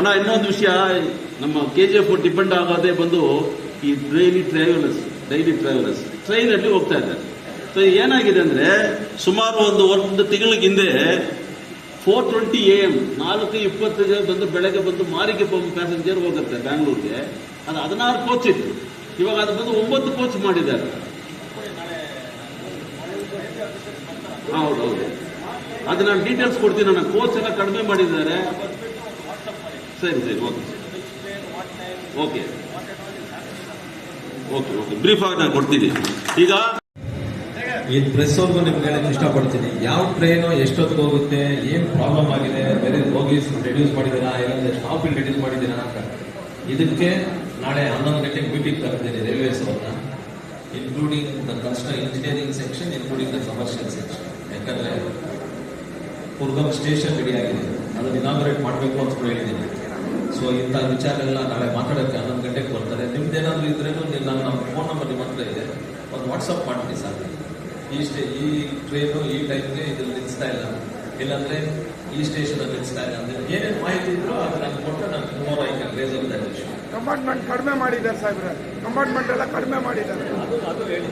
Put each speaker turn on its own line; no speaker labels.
ಅಣ್ಣ ಇನ್ನೊಂದು ವಿಷಯ, ನಮ್ಮ KGF ಡಿಪೆಂಡ್ ಆಗೋದೇ ಬಂದು ಈ ಡೈಲಿ ಟ್ರಾವೆಲರ್ಸ್ ಟ್ರೈನಲ್ಲಿ ಹೋಗ್ತಾ ಇದ್ದಾರೆ. ಸೊ ಏನಾಗಿದೆ ಅಂದ್ರೆ ಸುಮಾರು ಒಂದು ತಿಂಗಳಿಗೆ ಹಿಂದೆ 4:20 AM 4:20 ಬಂದು ಬೆಳಗ್ಗೆ ಬಂದು ಮಾರಿಗೆ ಪ್ಯಾಸೆಂಜರ್ ಹೋಗುತ್ತೆ ಬ್ಯಾಂಗ್ಳೂರ್ಗೆ. ಅದು 16 ಕೋಚ್ ಇತ್ತು, ಇವಾಗ ಅದು ಬಂದು 9 ಕೋಚ್ ಮಾಡಿದ್ದಾರೆ. ಹೌದೌದು, ಅದು ನಾನು ಡೀಟೇಲ್ಸ್ ಕೊಡ್ತೀನಿ. ನನ್ನ ಕೋಚ್ ಎಲ್ಲ ಕಡಿಮೆ ಮಾಡಿದ್ದಾರೆ. ಸರಿ okay okay okay okay brief ಆಗಿ ನಾನು ಕೊಡ್ತೀನಿ. ಈಗ
ಈ ಪ್ರೆಸ್ ಅವ್ರಿಗೂ ನಿಮ್ಗೆ ಹೇಳಕ್ಕೆ ಇಷ್ಟಪಡ್ತೀನಿ, ಯಾವ ಟ್ರೈನು ಎಷ್ಟೊತ್ತಿಗೆ ಹೋಗುತ್ತೆ, ಏನ್ ಪ್ರಾಬ್ಲಮ್ ಆಗಿದೆ, ಬೇರೆ ಬೋಗೀಸ್ ರಿಡ್ಯೂಸ್ ಮಾಡಿದ್ದೀರಾ, ಇಲ್ಲಾಂದ್ರೆ ಸ್ಟಾಪಿಂಗ್ ರಿಡ್ಯೂಸ್ ಮಾಡಿದ್ದೀರಾ ಅಂತ. ಇದಕ್ಕೆ ನಾಳೆ 11 ಗಂಟೆಗೆ ಮೀಟಿಂಗ್ ಕರೆದಿದ್ದೀನಿ ರೈಲ್ವೇಸ್ ಅವ್ರನ್ನ, including the engineering section, including the commercial section. ಯಾಕಂದ್ರೆ ಕುರ್ಗಮ್ ಸ್ಟೇಷನ್ ರೆಡಿ ಆಗಿದೆ, ಅದನ್ನು ಇನಾಗ್ರೇಟ್ ಮಾಡಬೇಕು ಅಂತ ಹೇಳಿದ್ದೀನಿ. ಸೊ ಇಂಥ ವಿಚಾರ ಎಲ್ಲ ನಾಳೆ ಮಾತಾಡೋಕ್ಕೆ 11 ಗಂಟೆಗೆ ಬರ್ತಾರೆ. ನಿಮ್ದೇನಾದ್ರೂ ಇದ್ರೇನು ನಾನು ನಮ್ಮ ಫೋನ್ ನಂಬರ್ ನಿಮ್ಮ ಹತ್ರ ಇದೆ, ಒಂದು ವಾಟ್ಸಪ್ ಮಾಡ್ತೀನಿ ಸರ್. ಈ ಟ್ರೈನು ಈ ಟೈಮ್ಗೆ ಇದ್ರಲ್ಲಿ ನಿಲ್ಲಿಸ್ತಾ ಇಲ್ಲ, ಇಲ್ಲಾಂದ್ರೆ ಈ ಸ್ಟೇಷನ್ ಅಲ್ಲಿ ನಿಲ್ಲಿಸ್ತಾ ಇಲ್ಲ ಅಂದ್ರೆ ಏನೇನು ಮಾಹಿತಿ ಇದ್ರು ಅದು ನನಗೆ ಕೊಟ್ಟರೆ ನಾನು tomorrow I can race of that issue.
Compartment ಕಡಿಮೆ ಮಾಡಿದ್ದಾರೆ ಸಾಹೇಬ್ರೆ, ಕಂಪಾರ್ಟ್ಮೆಂಟ್ ಎಲ್ಲ ಕಡಿಮೆ ಮಾಡಿದ್ದಾರೆ.
ಅದು ಹೇಳಿ